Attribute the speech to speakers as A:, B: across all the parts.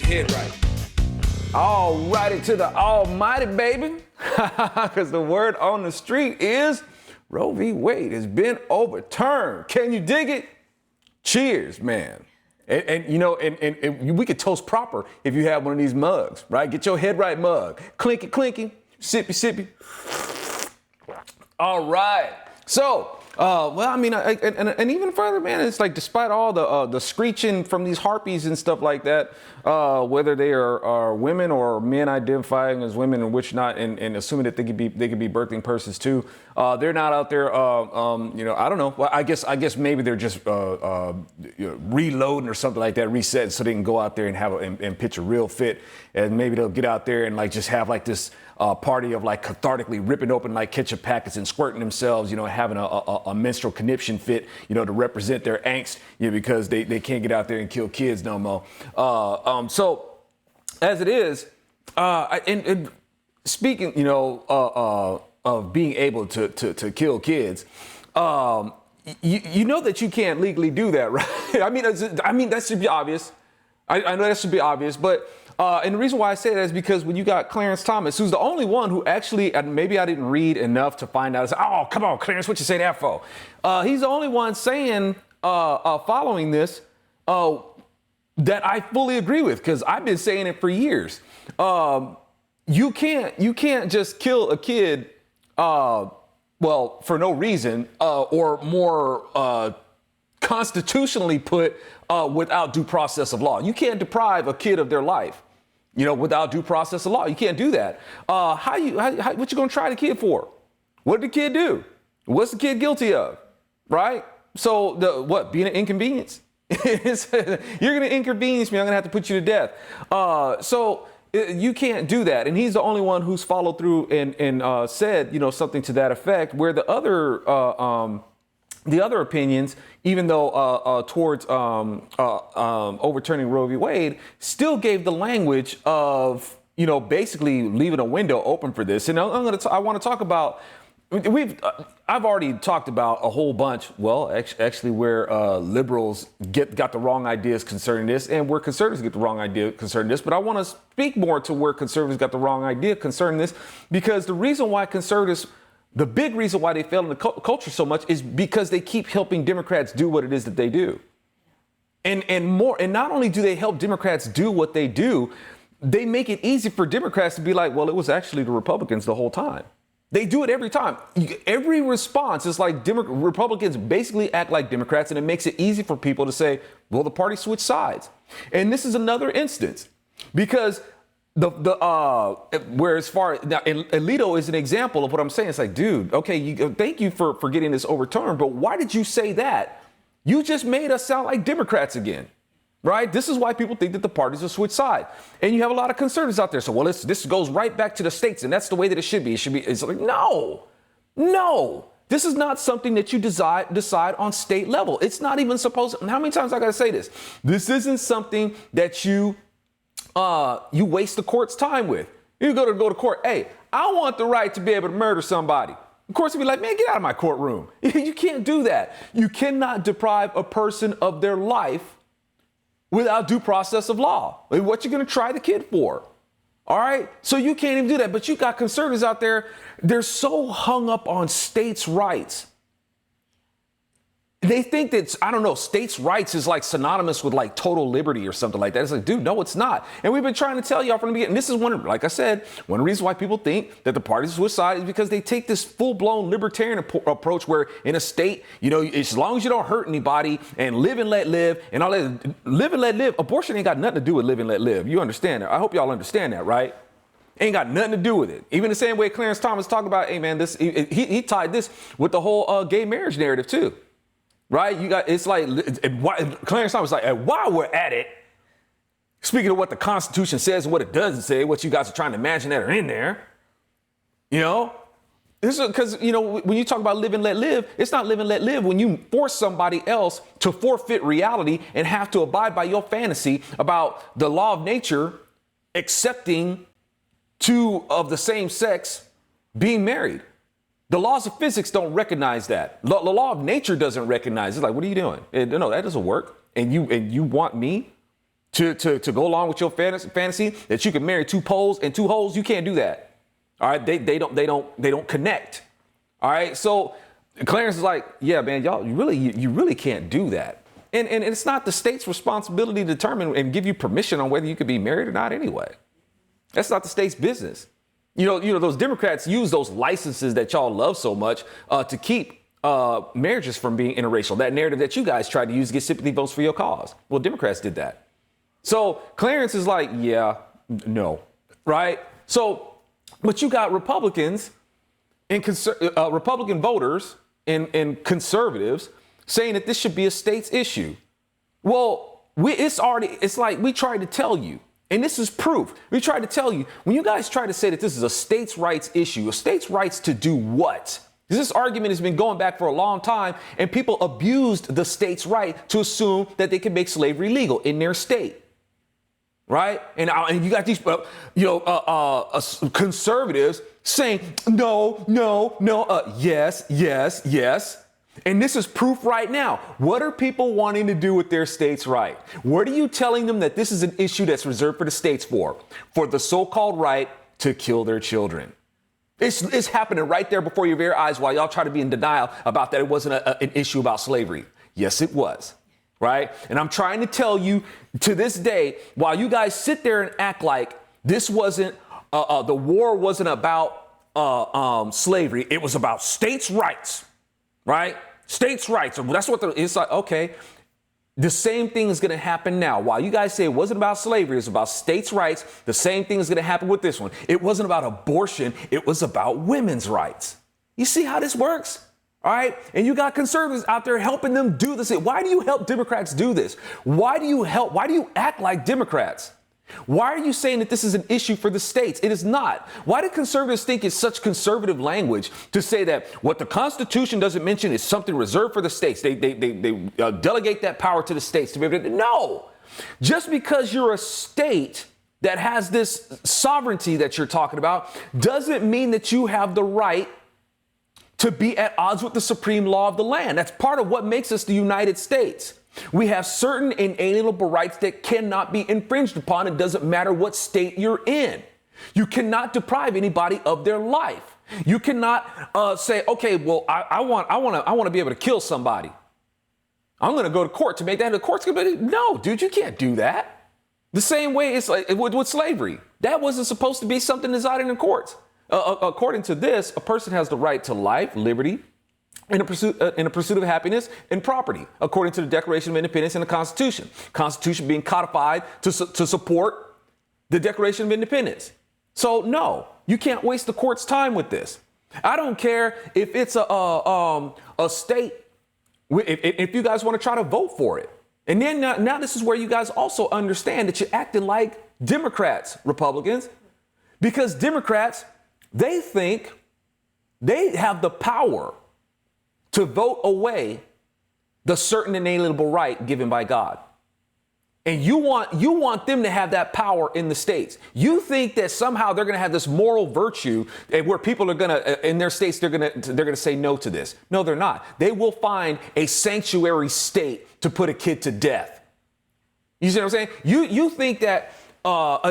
A: your head right.
B: All righty to the almighty, baby. Because the word on the street is Roe v. Wade has been overturned. Can you dig it? Cheers, man. And you know, and we could toast proper if you have one of these mugs, right? Get your head right mug. Clinky, clinky, sippy, sippy. All right. So, well, I mean, and even further, man, it's like despite all the screeching from these harpies and stuff like that, whether they are women or men identifying as women and which not, and assuming that they could be birthing persons too, they're not out there. You know, I don't know. Well, I guess maybe they're just reloading or something like that, resetting so they can go out there and have and pitch a real fit, and maybe they'll get out there and like just have like this party of like cathartically ripping open like ketchup packets and squirting themselves, you know, having a menstrual conniption fit, you know, to represent their angst, you know, because they can't get out there and kill kids no more. So as it is, and speaking, you know, of being able to kill kids, you know that you can't legally do that, right? I mean that should be obvious. I know that should be obvious, but and the reason why I say that is because when you got Clarence Thomas, who's the only one who actually, and maybe I didn't read enough to find out, oh, come on, Clarence, what you say that for? He's the only one saying, following this, that I fully agree with, because I've been saying it for years. You can't just kill a kid, well, for no reason, or more constitutionally put, without due process of law. You can't deprive a kid of their life, you know, without due process of law. You can't do that. What you gonna try the kid for? What did the kid do? What's the kid guilty of? Right? So being an inconvenience? You're gonna inconvenience me. I'm gonna have to put you to death. So you can't do that. And he's the only one who's followed through and said, you know, something to that effect, where the other opinions, even though towards overturning Roe v. Wade, still gave the language of, you know, basically leaving a window open for this. And I want to talk about, I've already talked about a whole bunch, well, actually where liberals got the wrong ideas concerning this, and where conservatives get the wrong idea concerning this. But I want to speak more to where conservatives got the wrong idea concerning this, because the reason why conservatives, the big reason why they fail in the culture so much is because they keep helping Democrats do what it is that they do. And not only do they help Democrats do what they do, they make it easy for Democrats to be like, well, it was actually the Republicans the whole time. They do it every time. Every response is like Republicans basically act like Democrats, and it makes it easy for people to say, well, the party switched sides. And this is another instance, because where as far now, Alito is an example of what I'm saying. It's like, dude, okay, thank you for getting this overturned, but why did you say that? You just made us sound like Democrats again, right? This is why people think that the parties will switch sides. And you have a lot of conservatives out there. So, well, this goes right back to the states, and that's the way that it should be. It's like, no. This is not something that you decide on state level. It's not even supposed to. How many times I got to say this? This isn't something that you waste the court's time with. You go to court. Hey, I want the right to be able to murder somebody. Of course, you'd be like, man, get out of my courtroom. You can't do that. You cannot deprive a person of their life without due process of law. Like, what you going to try the kid for? All right. So you can't even do that. But you got conservatives out there. They're so hung up on states' rights. They think that, I don't know, states' rights is like synonymous with like total liberty or something like that. It's like, dude, no, it's not. And we've been trying to tell y'all from the beginning. This is one, like I said, one of the reasons why people think that the parties switch sides is because they take this full-blown libertarian approach where in a state, you know, as long as you don't hurt anybody and live and let live and all that, live and let live, abortion ain't got nothing to do with live and let live. You understand that? I hope y'all understand that, right? Ain't got nothing to do with it. Even the same way Clarence Thomas talked about, hey man, this he tied this with the whole gay marriage narrative too. Right? It's like, Clarence Thomas was like, while we're at it, speaking of what the Constitution says and what it doesn't say, what you guys are trying to imagine that are in there, you know, this is because, you know, when you talk about live and let live, it's not live and let live when you force somebody else to forfeit reality and have to abide by your fantasy about the law of nature accepting two of the same sex being married. The laws of physics don't recognize that. The law of nature doesn't recognize it. It's like, what are you doing? No, that doesn't work. And you want me to go along with your fantasy that you can marry two poles and two holes. You can't do that. All right. They don't connect. All right. So Clarence is like, yeah, man, y'all, you really can't do that. And it's not the state's responsibility to determine and give you permission on whether you could be married or not anyway. That's not the state's business. You know, those Democrats use those licenses that y'all love so much to keep marriages from being interracial. That narrative that you guys tried to use to get sympathy votes for your cause. Well, Democrats did that. So Clarence is like, yeah, no, right? So, but you got Republicans and Republican voters and conservatives saying that this should be a state's issue. Well, it's like we tried to tell you, and this is proof. We tried to tell you, when you guys try to say that this is a states' rights issue, a states' rights to do what? Because this argument has been going back for a long time, and people abused the state's right to assume that they can make slavery legal in their state. Right? And you got these, conservatives saying, no, yes. And this is proof right now. What are people wanting to do with their states' right? What are you telling them that this is an issue that's reserved for the states for? For the so-called right to kill their children. It's happening right there before your very eyes while y'all try to be in denial about that it wasn't an issue about slavery. Yes, it was. Right? And I'm trying to tell you to this day, while you guys sit there and act like this wasn't, the war wasn't about slavery, it was about states' rights, right? States' rights. That's what it's like. Okay, the same thing is going to happen now. While you guys say it wasn't about slavery, it's about states' rights, the same thing is going to happen with this one. It wasn't about abortion, it was about women's rights. You see how this works? All right. And you got conservatives out there helping them do this. Why do you help Democrats do this? Why do you act like Democrats? Why are you saying that this is an issue for the states? It is not. Why do conservatives think it's such conservative language to say that what the Constitution doesn't mention is something reserved for the states? They delegate that power to the states to be able to. No, just because you're a state that has this sovereignty that you're talking about doesn't mean that you have the right to be at odds with the supreme law of the land. That's part of what makes us the United States. We have certain inalienable rights that cannot be infringed upon. It doesn't matter what state you're in. You cannot deprive anybody of their life. You cannot say, okay, well, I want to be able to kill somebody. I'm going to go to court to make that. The court's going to be, no, dude, you can't do that. The same way it's like with slavery. That wasn't supposed to be something decided in courts. According to this, a person has the right to life, liberty, and a pursuit of happiness and property, according to the Declaration of Independence and the Constitution. Constitution being codified to support the Declaration of Independence. So no, you can't waste the court's time with this. I don't care if it's a state. If you guys want to try to vote for it, and then now this is where you guys also understand that you're acting like Democrats, Republicans, because Democrats. They think they have the power to vote away the certain inalienable right given by God. And you want them to have that power in the states. You think that somehow they're going to have this moral virtue where people are going to, in their states, they're going to say no to this. No, they're not. They will find a sanctuary state to put a kid to death. You see what I'm saying? You think that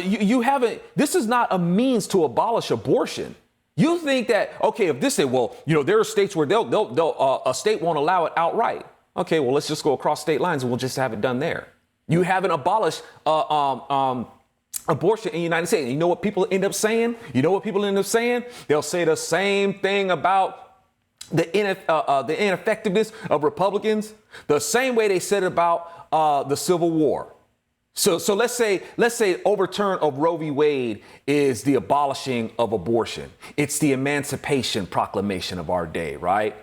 B: you haven't, this is not a means to abolish abortion. You think that, okay, if this say, well, there are states where a state won't allow it outright. Okay, well, let's just go across state lines and we'll just have it done there. You haven't abolished abortion in the United States. And you know what people end up saying? They'll say the same thing about the ineffectiveness of Republicans, the same way they said about the Civil War. So let's say overturn of Roe v. Wade is the abolishing of abortion. It's the Emancipation Proclamation of our day, right?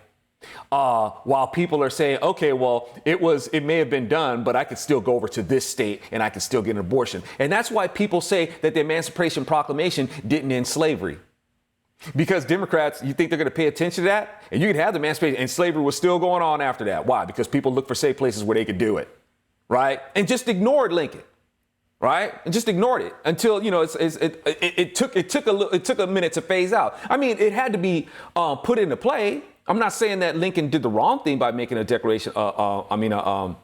B: While people are saying, okay, well, it may have been done, but I could still go over to this state and I could still get an abortion. And that's why people say that the Emancipation Proclamation didn't end slavery. Because Democrats, you think they're going to pay attention to that? And you could have the emancipation and slavery was still going on after that. Why? Because people look for safe places where they could do it. Right? And just ignored Lincoln. Right? And just ignored it until, it took a minute to phase out. I mean, it had to be put into play. I'm not saying that Lincoln did the wrong thing by making a declaration, the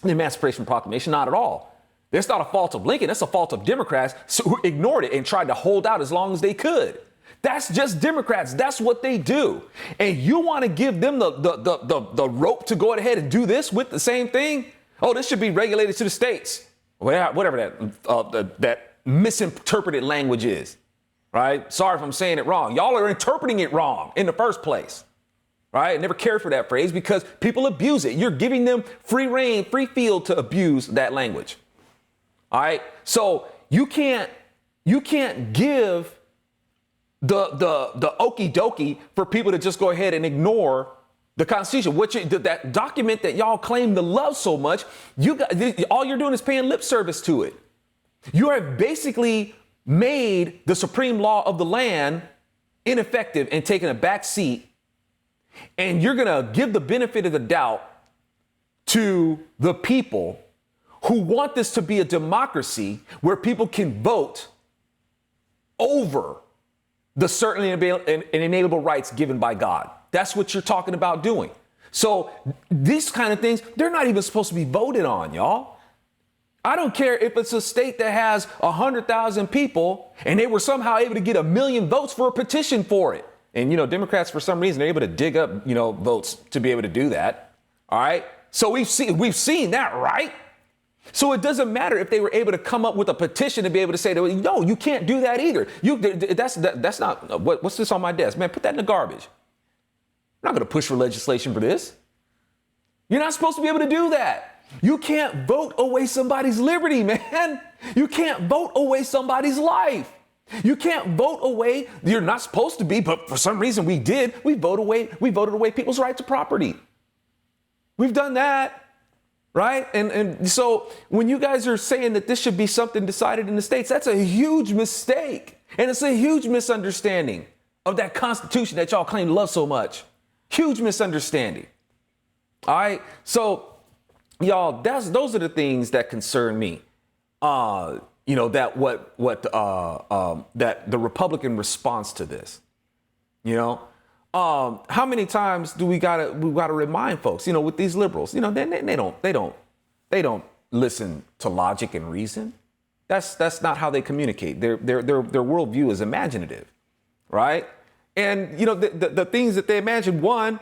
B: Emancipation Proclamation, not at all. That's not a fault of Lincoln. That's a fault of Democrats who ignored it and tried to hold out as long as they could. That's just Democrats. That's what they do. And you want to give them the rope to go ahead and do this with the same thing? Oh, this should be regulated to the states. Whatever that misinterpreted language is, right? Sorry if I'm saying it wrong. Y'all are interpreting it wrong in the first place, right? I never cared for that phrase because people abuse it. You're giving them free reign, free field to abuse that language. All right. So you can't give the okie dokie for people to just go ahead and ignore the Constitution, that document that y'all claim to love so much. All you're doing is paying lip service to it. You have basically made the supreme law of the land ineffective and taken a back seat. And you're going to give the benefit of the doubt to the people who want this to be a democracy where people can vote over the certain and inalienable rights given by God. That's what you're talking about doing. So these kind of things, they're not even supposed to be voted on, y'all. I don't care if it's a state that has 100,000 people and they were somehow able to get 1 million votes for a petition for it. And, Democrats, for some reason, are able to dig up, votes to be able to do that. All right. So we've seen that, right? So it doesn't matter if they were able to come up with a petition to be able to say, no, you can't do that either. That's not what's this on my desk, man? Put that in the garbage. I'm not going to push for legislation for this. You're not supposed to be able to do that. You can't vote away somebody's liberty, man. You can't vote away somebody's life. You can't vote away. You're not supposed to be, but for some reason we did. We voted away people's right to property. We've done that. Right. And so when you guys are saying that this should be something decided in the states, that's a huge mistake. And it's a huge misunderstanding of that Constitution that y'all claim to love so much. Huge misunderstanding. All right. So, y'all, those are the things that concern me. That the Republican response to this, how many times do we gotta remind folks, with these liberals, they don't listen to logic and reason. That's not how they communicate. Their worldview is imaginative, right? And the things that they imagine, one,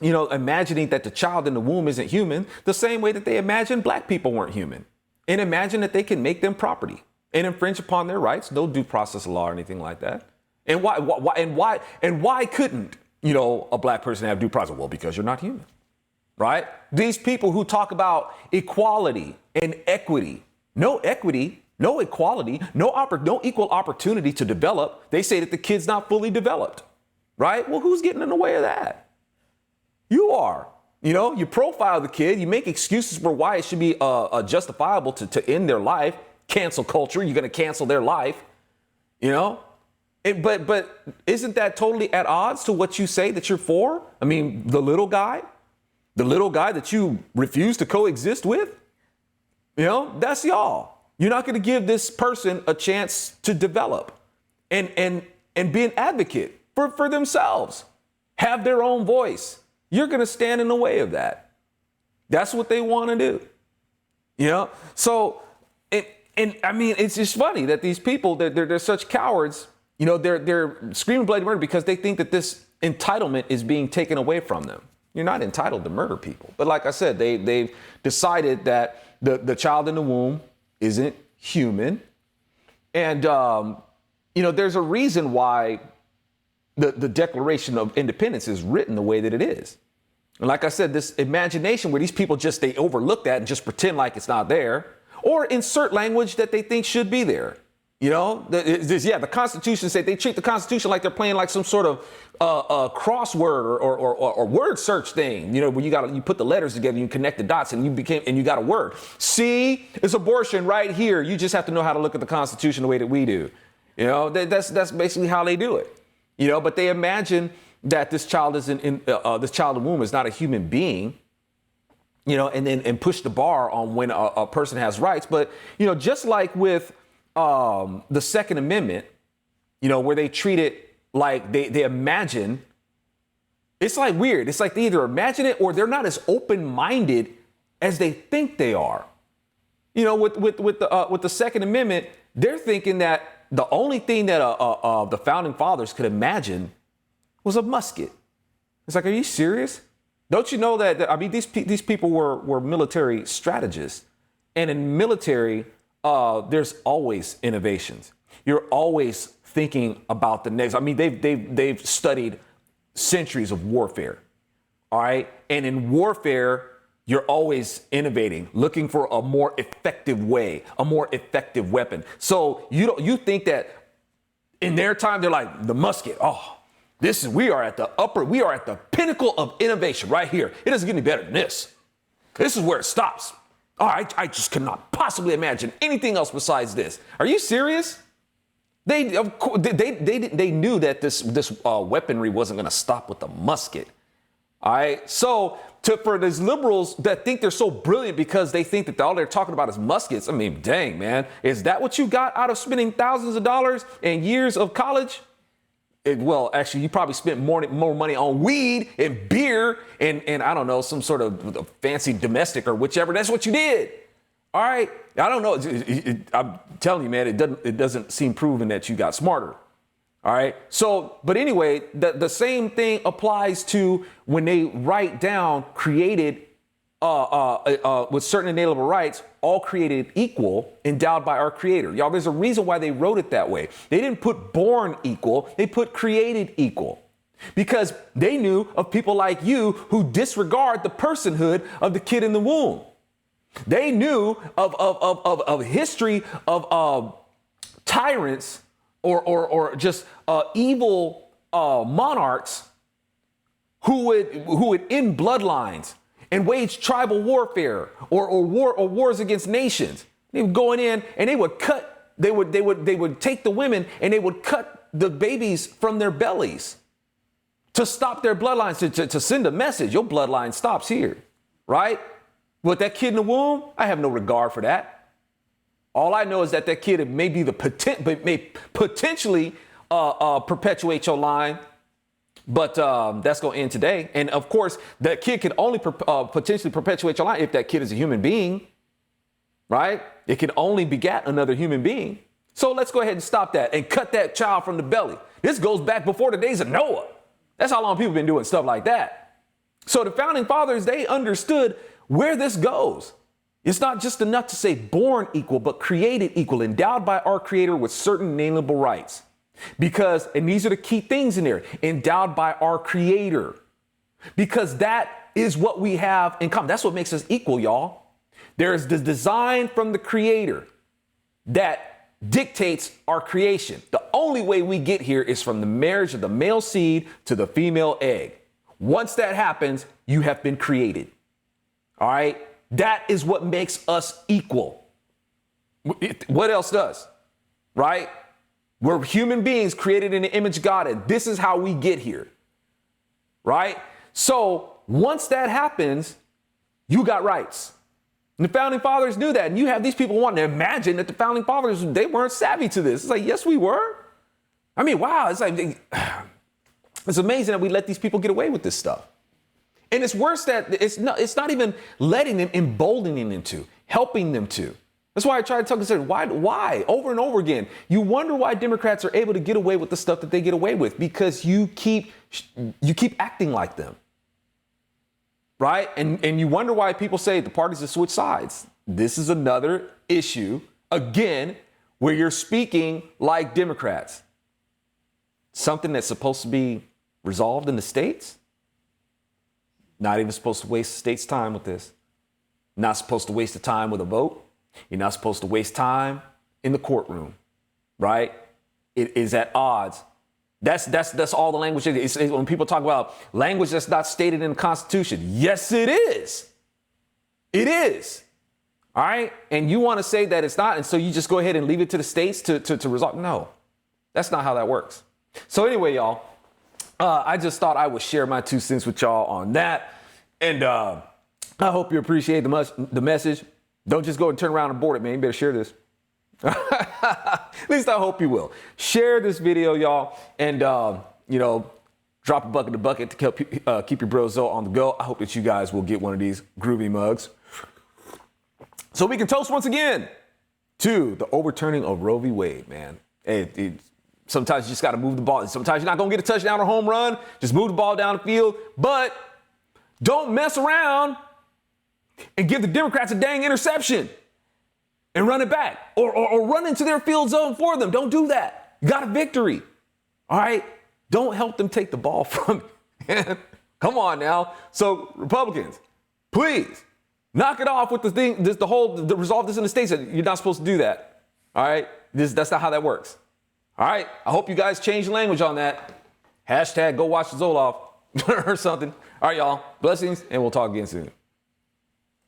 B: imagining that the child in the womb isn't human, the same way that they imagine black people weren't human, and imagine that they can make them property and infringe upon their rights, no due process of law or anything like that. And why couldn't, a black person have due process? Well, because you're not human, right? These people who talk about equality and equity, no equality, no equal opportunity to develop. They say that the kid's not fully developed, right? Well, who's getting in the way of that? You are. You profile the kid, you make excuses for why it should be justifiable to end their life. Cancel culture, you're going to cancel their life, But isn't that totally at odds to what you say that you're for? I mean, the little guy that you refuse to coexist with, that's y'all. You're not going to give this person a chance to develop and be an advocate for themselves, have their own voice. You're going to stand in the way of that. That's what they want to do. So, and I mean, it's just funny that these people, they're such cowards. They're screaming bloody murder because they think that this entitlement is being taken away from them. You're not entitled to murder people. But like I said, they've decided that the child in the womb isn't human. And, there's a reason why the Declaration of Independence is written the way that it is. And like I said, this imagination where these people they overlook that and just pretend like it's not there, or insert language that they think should be there. The Constitution said they treat the Constitution like they're playing like some sort of crossword or word search thing. Where you put the letters together, you connect the dots, and you got a word. See, it's abortion right here. You just have to know how to look at the Constitution the way that we do. That's basically how they do it. But they imagine that this child this child in the womb is not a human being. And push the bar on when a person has rights. But just like with the Second Amendment, where they treat it like they imagine, it's like weird. It's like they either imagine it or they're not as open-minded as they think they are. You know, with the Second Amendment, they're thinking that the only thing that the founding fathers could imagine was a musket. It's like, are you serious? Don't you know that I mean, these people were military strategists, and in military, there's always innovations. You're always thinking about the next. I mean, they've studied centuries of warfare. All right, and in warfare, you're always innovating, looking for a more effective way, a more effective weapon. So you think that in their time they're like the musket. Oh, we are at the pinnacle of innovation right here. It doesn't get any better than this. This is where it stops. All right, I just cannot possibly imagine anything else besides this. Are you serious? They knew that this weaponry wasn't going to stop with the musket. All right, so for these liberals that think they're so brilliant because they think that all they're talking about is muskets, I mean, dang, man, is that what you got out of spending thousands of dollars and years of college? Well, actually, you probably spent more money on weed and beer and I don't know, some sort of fancy domestic or whichever. That's what you did. All right. I don't know. I'm telling you, man, it doesn't seem proven that you got smarter. All right. So, but anyway, the same thing applies to when they write down created with certain inalienable rights, all created equal, endowed by our creator. Y'all, there's a reason why they wrote it that way. They didn't put born equal. They put created equal because they knew of people like you who disregard the personhood of the kid in the womb. They knew of history of tyrants or just evil monarchs who would end bloodlines and wage tribal warfare or wars against nations. They would go in and they would take the women and they would cut the babies from their bellies to stop their bloodlines, to send a message. Your bloodline stops here, right? With that kid in the womb, I have no regard for that. All I know is that kid may potentially perpetuate your line. But that's going to end today. And of course, that kid can only potentially perpetuate your line if that kid is a human being, right? It can only begat another human being. So let's go ahead and stop that and cut that child from the belly. This goes back before the days of Noah. That's how long people have been doing stuff like that. So the founding fathers, they understood where this goes. It's not just enough to say born equal, but created equal, endowed by our creator with certain inalienable rights. Because, and these are the key things in there, endowed by our creator. Because that is what we have in common. That's what makes us equal, y'all. There's the design from the creator that dictates our creation. The only way we get here is from the marriage of the male seed to the female egg. Once that happens, you have been created. All right? That is what makes us equal. What else does? Right? We're human beings created in the image of God, and this is how we get here, right? So once that happens, you got rights. And the founding fathers knew that, and you have these people wanting to imagine that the founding fathers, they weren't savvy to this. It's like, yes, we were. I mean, wow, it's like, it's amazing that we let these people get away with this stuff. And it's worse that it's not even letting them, emboldening them to, helping them to. That's why I try to talk to them. Why? Over and over again. You wonder why Democrats are able to get away with the stuff that they get away with, because you keep acting like them. Right? And you wonder why people say the parties have switched sides. This is another issue, again, where you're speaking like Democrats. Something that's supposed to be resolved in the states. Not even supposed to waste the state's time with this. Not supposed to waste the time with a vote. You're not supposed to waste time in the courtroom, right? It is at odds. That's all the language. When people talk about language that's not stated in the Constitution, yes, it is. It is. All right. And you want to say that it's not. And so you just go ahead and leave it to the states to resolve. No, that's not how that works. So anyway, y'all, I just thought I would share my 2 cents with y'all on that. And I hope you appreciate the message. Don't just go and turn around and board it, man. You better share this. At least I hope you will. Share this video, y'all. And, drop a bucket to bucket to help keep your bros on the go. I hope that you guys will get one of these groovy mugs. So we can toast once again to the overturning of Roe v. Wade, man. Sometimes you just got to move the ball. Sometimes you're not going to get a touchdown or home run. Just move the ball down the field. But don't mess around and give the Democrats a dang interception and run it back or run into their field zone for them. Don't do that. You got a victory. All right? Don't help them take the ball from you. Come on now. So Republicans, please knock it off with the thing, the resolve this in the states. You're not supposed to do that. All right? That's not how that works. All right? I hope you guys change the language on that. Hashtag go watch the Zoloft or something. All right, y'all. Blessings, and we'll talk again soon.